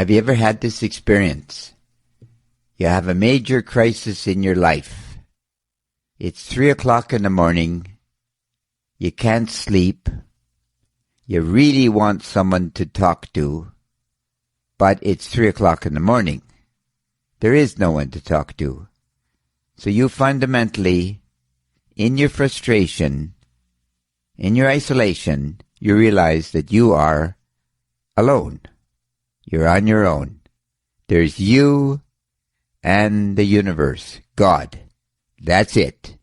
Have you ever had this experience? You have a major crisis in your life. It's 3 o'clock in the morning. You can't sleep. You really want someone to talk to, but it's 3 o'clock in the morning. There is no one to talk to. So you fundamentally, in your frustration, in your isolation, you realize that you are alone. You're on your own. There's you and the universe, God. That's it.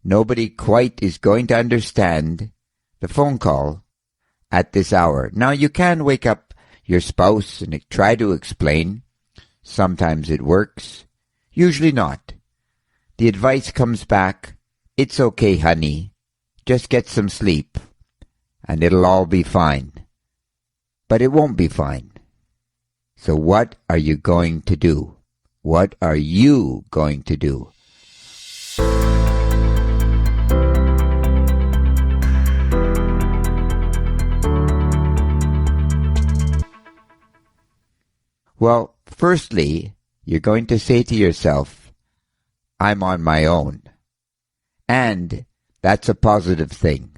Nobody quite is going to understand the phone call at this hour. Now, you can wake up your spouse and try to explain. Sometimes it works. Usually not. The advice comes back, it's okay, honey. Just get some sleep, and it'll all be fine. But it won't be fine. So what are you going to do? What are you going to do? Well, firstly, you're going to say to yourself, I'm on my own. And that's a positive thing.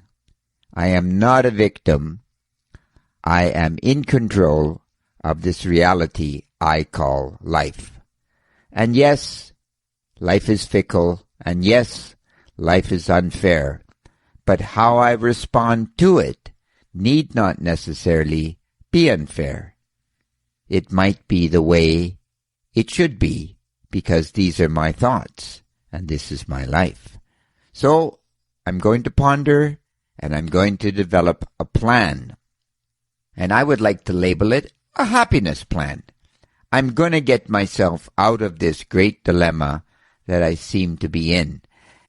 I am not a victim. I am in control of this reality I call life. And yes, life is fickle, and yes, life is unfair. But how I respond to it need not necessarily be unfair. It might be the way it should be, because these are my thoughts, and this is my life. So, I'm going to ponder, and I'm going to develop a plan. And I would like to label it a happiness plan. I'm going to get myself out of this great dilemma that I seem to be in.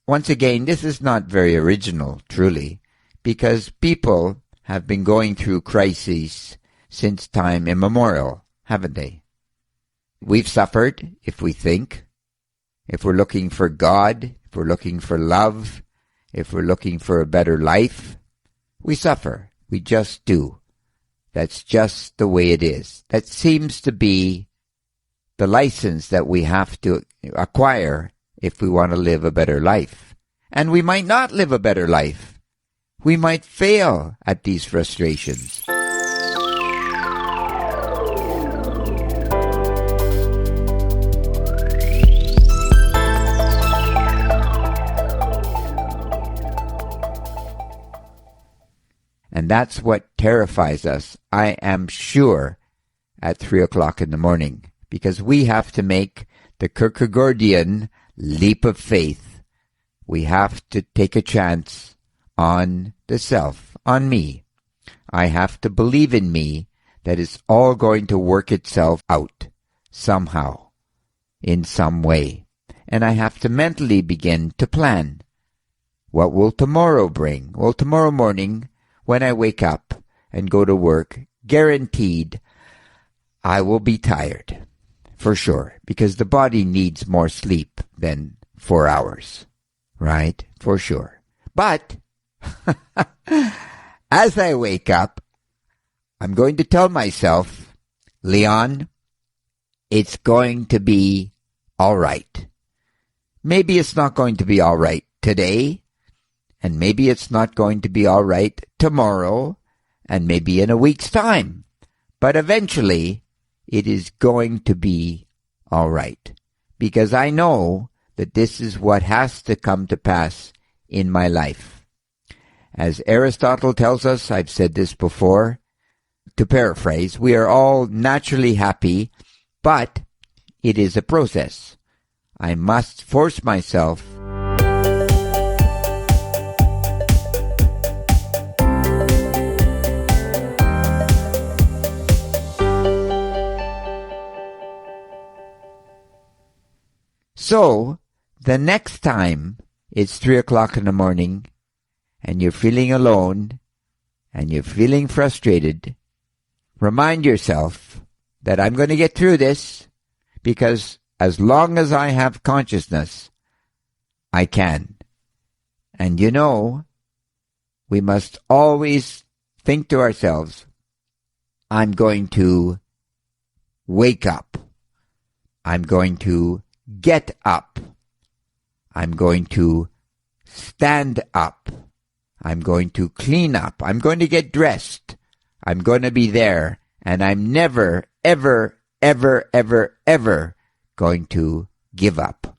Once again, this is not very original, truly, because people have been going through crises since time immemorial, haven't they? We've suffered, if we think, if we're looking for God, if we're looking for love, if we're looking for a better life, we suffer. We just do. That's just the way it is. That seems to be the license that we have to acquire if we want to live a better life. And we might not live a better life. We might fail at these frustrations. And that's what terrifies us, I am sure, at 3 o'clock in the morning, because we have to make the Kierkegaardian leap of faith. We have to take a chance on the self, on me. I have to believe in me that it's all going to work itself out somehow, in some way. And I have to mentally begin to plan. What will tomorrow bring? Well, tomorrow morning, when I wake up and go to work, guaranteed I will be tired, for sure, because the body needs more sleep than 4 hours, right? For sure. But as I wake up, I'm going to tell myself, Leon, it's going to be all right. Maybe it's not going to be all right today, and maybe it's not going to be all right tomorrow, and maybe in a week's time. But eventually, it is going to be all right. Because I know that this is what has to come to pass in my life. As Aristotle tells us, I've said this before, to paraphrase, we are all naturally happy, but it is a process. I must force myself So, the next time it's 3 o'clock in the morning and you're feeling alone and you're feeling frustrated, remind yourself that I'm going to get through this because as long as I have consciousness, I can. And you know, we must always think to ourselves, I'm going to wake up. I'm going to get up. I'm going to stand up. I'm going to clean up. I'm going to get dressed. I'm going to be there. And I'm never, ever, ever, ever, ever going to give up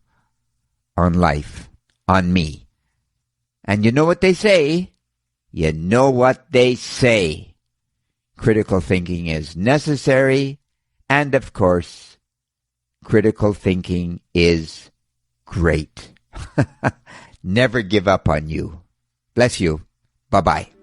on life, on me. And you know what they say? You know what they say. Critical thinking is necessary. And of course, critical thinking is great. Never give up on you. Bless you. Bye-bye.